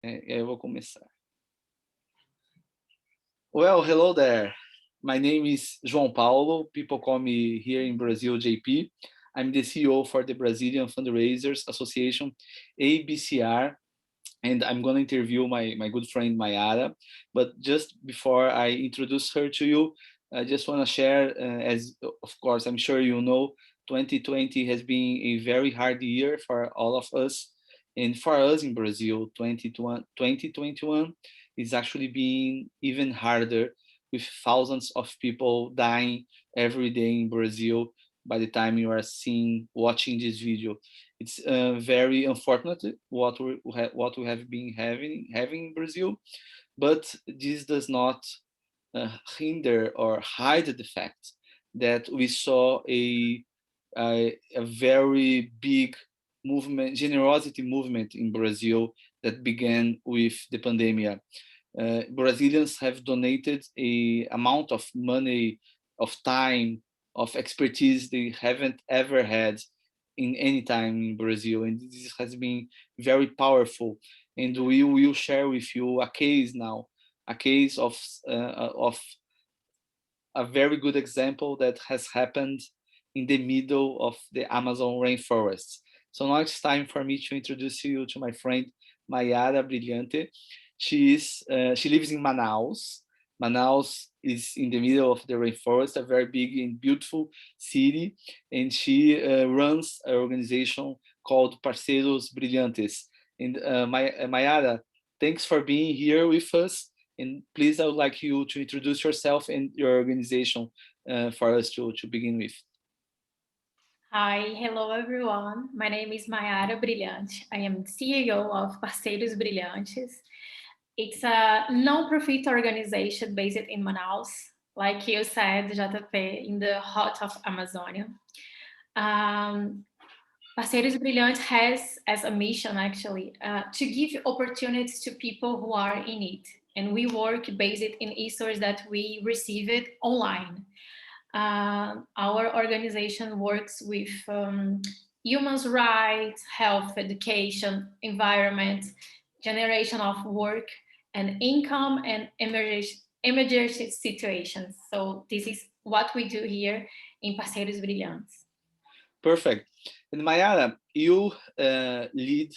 Eu vou começar. Well, hello there. My name is João Paulo. People call me here in Brazil JP. I'm the CEO for the Brazilian Fundraisers Association, ABCR, and I'm going to interview my good friend Mayara. But just before I introduce her to you, I just want to share, as of course I'm sure you know, 2020 has been a very hard year for all of us. And for us in Brazil, 2021 is actually being even harder, with thousands of people dying every day in Brazil by the time you are watching this video. It's very unfortunate what we have been having in Brazil, but this does not hinder or hide the fact that we saw a very big movement, generosity movement in Brazil that began with the pandemic. Brazilians have donated a amount of money, of time, of expertise they haven't ever had in any time in Brazil, and this has been very powerful. And we will share with you a case now, a case of a very good example that has happened in the middle of the Amazon rainforest. So now it's time for me to introduce you to my friend Mayara Brillante. She lives in Manaus. Manaus is in the middle of the rainforest, a very big and beautiful city, and she runs an organization called Parceiros Brilhantes. And Mayara, thanks for being here with us. And please, I would like you to introduce yourself and your organization for us to begin with. Hi, hello everyone. My name is Mayara Brillante. I am CEO of Parceiros Brilhantes. It's a non-profit organization based in Manaus, like you said, JP, in the heart of Amazonia. Parceiros Brilhantes has as a mission actually to give opportunities to people who are in need. And we work based in issues that we receive it online. Our organization works with human rights, health, education, environment, generation of work and income, and emergency situations. So this is what we do here in Parceiros Brilhantes. Perfect. And Mayara, you lead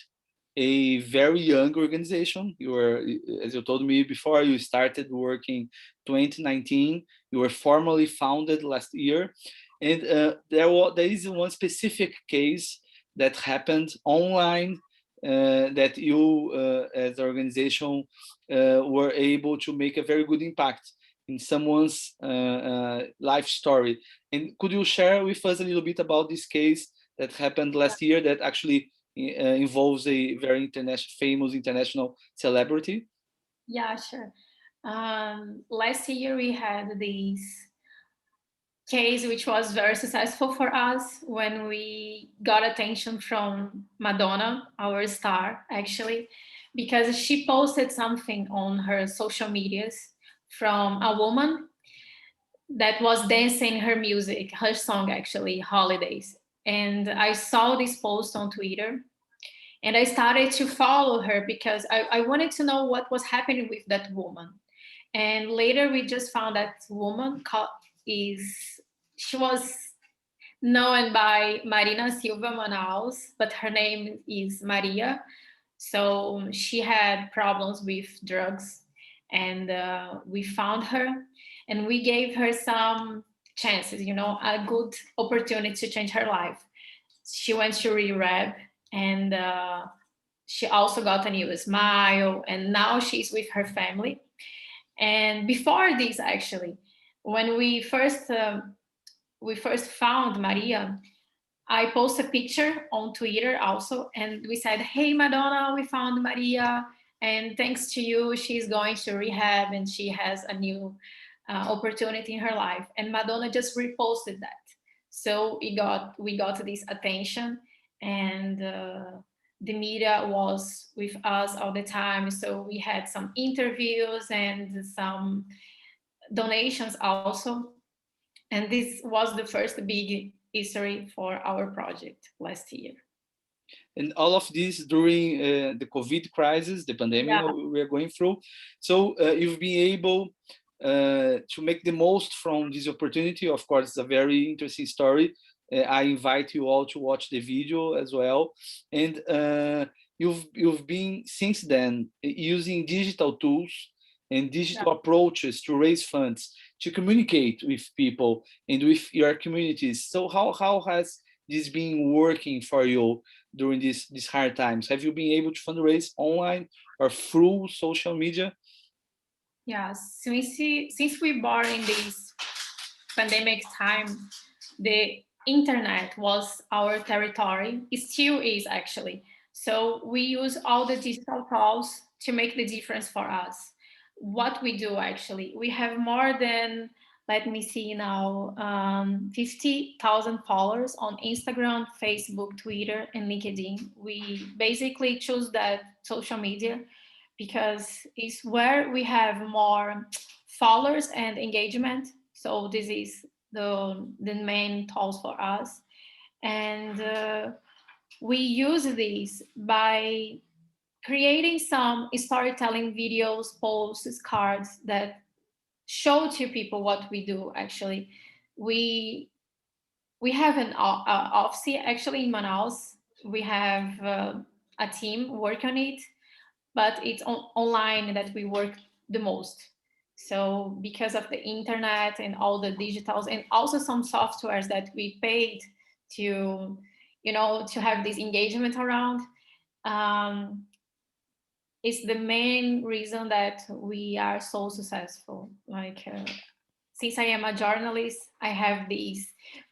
a very young organization. You were, as you told me before, you started working 2019. You were formally founded last year. And there is one specific case that happened online that you, as an organization, were able to make a very good impact in someone's life story. And could you share with us a little bit about this case that happened last year that actually involves a very famous international celebrity? Yeah, sure. Last year we had this case which was very successful for us when we got attention from Madonna, our star, actually, because she posted something on her social medias from a woman that was dancing her music, her song actually, Holidays. And I saw this post on Twitter and I started to follow her because I wanted to know what was happening with that woman. And later we just found that woman she was known by Marina Silva Manaus, but her name is Maria. So she had problems with drugs, and we found her and we gave her some chances, a good opportunity to change her life. She went to rehab, and she also got a new smile, and now she's with her family. And before this, actually, when we first found Maria, I posted a picture on Twitter also, and we said, "Hey Madonna, we found Maria, and thanks to you, she's going to rehab and she has a new opportunity in her life." And Madonna just reposted that, so we got this attention, and the media was with us all the time. So we had some interviews and some donations also. And this was the first big history for our project last year. And all of this during the COVID crisis, the pandemic Yeah, we are going through. So you've been able to make the most from this opportunity. Of course, it's a very interesting story. I invite you all to watch the video as well. And you've been since then using digital tools and yeah, digital approaches to raise funds to communicate with people and with your communities. So how has this been working for you during these hard times? Have you been able to fundraise online or through social media? yeah. Since we born in this pandemic time, the internet was our territory. It still is actually. So we use all the digital tools to make the difference for us. What we do actually, we have more than, let me see now, 50,000 followers on Instagram, Facebook, Twitter, and LinkedIn. We basically choose that social media because it's where we have more followers and engagement. So this is the main tools for us, and we use these by creating some storytelling videos, posts, cards that show to people what we do. Actually, we we have an office actually in Manaus. We have a team work on it, but it's online that we work the most. So because of the internet and all the digitals and also some softwares that we paid to, to have this engagement around, um, is the main reason that we are so successful. Like, since I am a journalist, I have this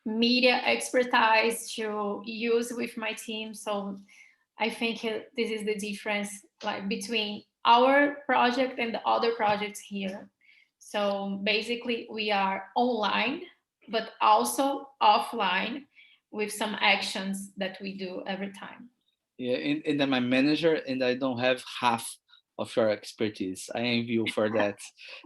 media expertise to use with my team. So I think this is the difference, like between our project and the other projects here. So basically, we are online, but also offline with some actions that we do every time. Yeah, and I'm a manager, and I don't have half of your expertise. I envy you for that.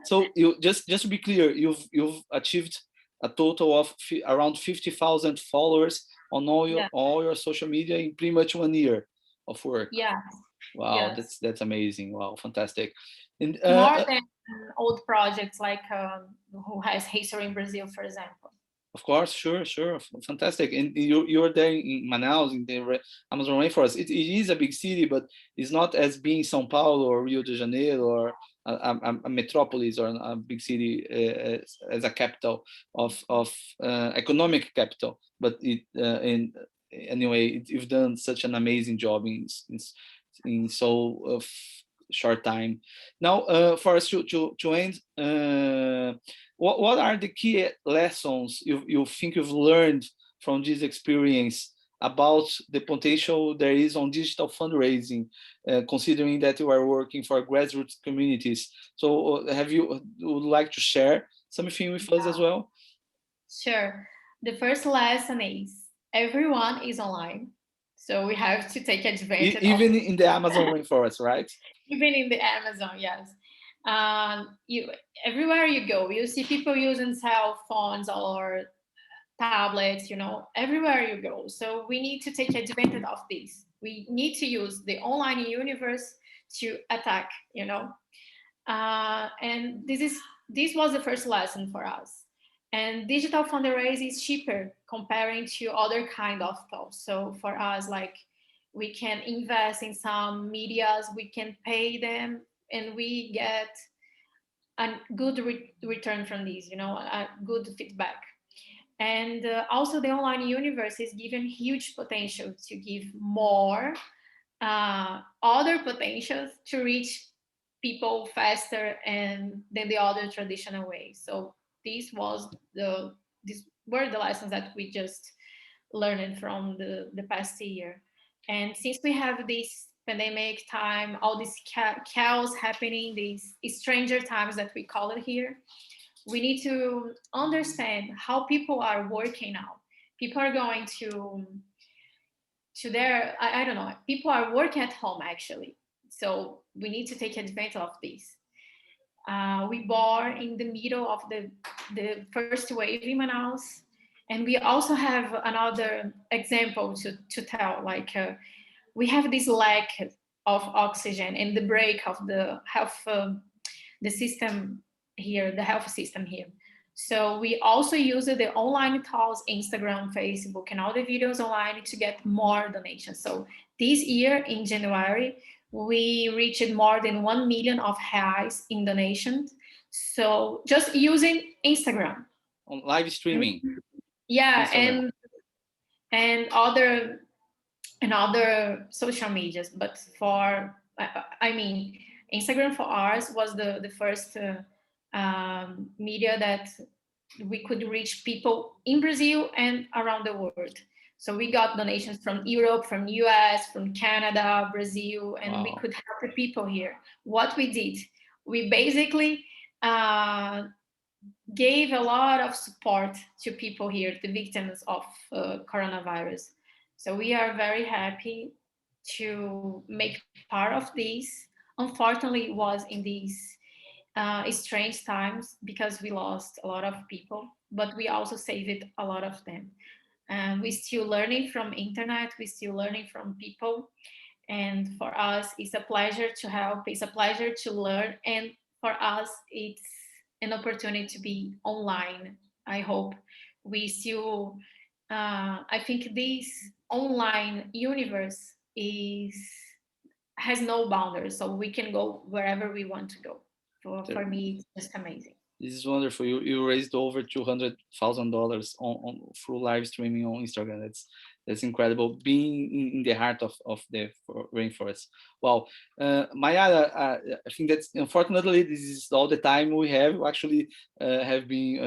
So you just to be clear, you've achieved a total of around 50,000 followers on Yeah. all your social media in pretty much 1 year of work. Yes. Wow, Yes. that's amazing. Wow, fantastic. And More than old projects like who has history in Brazil, for example. of course, sure, fantastic. And you're there in Manaus, in the Amazon rainforest. It is a big city, but it's not as being São Paulo or Rio de Janeiro or a metropolis or a big city as a capital of economic capital. But in anyway, you've done such an amazing job in so short time. Now, for us to end. What are the key lessons you think you've learned from this experience about the potential there is on digital fundraising, considering that you are working for grassroots communities? So have you would like to share something with us as well? Sure. The first lesson is everyone is online. So we have to take advantage of, Even in the Amazon rainforest, right? even in the Amazon, yes. You everywhere you go, you see people using cell phones or tablets, everywhere you go. So we need to take advantage of this. We need to use the online universe to attack, and this was the first lesson for us. And digital fundraising is cheaper comparing to other kind of tools. So for us, like, we can invest in some medias, we can pay them, and we get a good return from these, a good feedback. And also the online universe is given huge potential to give more other potentials to reach people faster and than the other traditional way. So these were the lessons that we just learned from the past year. And since we have this pandemic time, all this chaos happening, these stranger times that we call it here, we need to understand how people are working now. People are going to their, I don't know, people are working at home actually. So we need to take advantage of this. We born in the middle of the first wave in Manaus. And we also have another example to tell, like we have this lack of oxygen and the break of the health, the system here, the health system here. So we also use the online tools, Instagram, Facebook, and all the videos online to get more donations. So this year in January, we reached more than 1 million of reais in donations. So just using Instagram. On live streaming. Yeah, Instagram. and other social medias. But for, I mean, Instagram for ours was the first media that we could reach people in Brazil and around the world. So we got donations from Europe, from US, from Canada, Brazil, and we Wow. could help the people here. What we did, we basically uh, gave a lot of support to people here, the victims of coronavirus. So we are very happy to make part of this. Unfortunately, it was in these strange times because we lost a lot of people, but we also saved a lot of them. We're still learning from internet. We're still learning from people, and for us it's a pleasure to help, it's a pleasure to learn, and for us it's an opportunity to be online. I hope we still I think this online universe is has no boundaries, so we can go wherever we want to go. For me it's just amazing. This is wonderful. You raised over $200,000 on through live streaming on Instagram. That's incredible. Being in the heart of the rainforest. Wow, Mayara, I think that's unfortunately this is all the time we have. We actually have been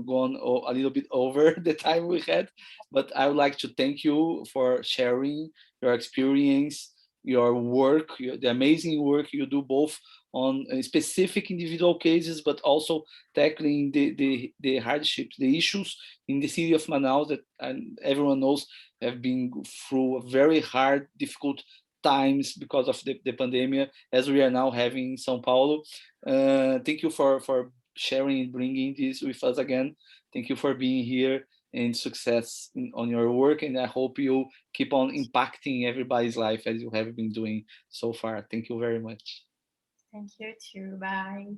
gone a little bit over the time we had, but I would like to thank you for sharing your experience, your work, the amazing work you do both on specific individual cases, but also tackling the hardships, the issues in the city of Manaus that everyone knows have been through a very hard, difficult times because of the pandemic, as we are now having in São Paulo. Thank you for sharing and bringing this with us again. Thank you for being here, and success on your work. And I hope you keep on impacting everybody's life as you have been doing so far. Thank you very much. Thank you too. Bye.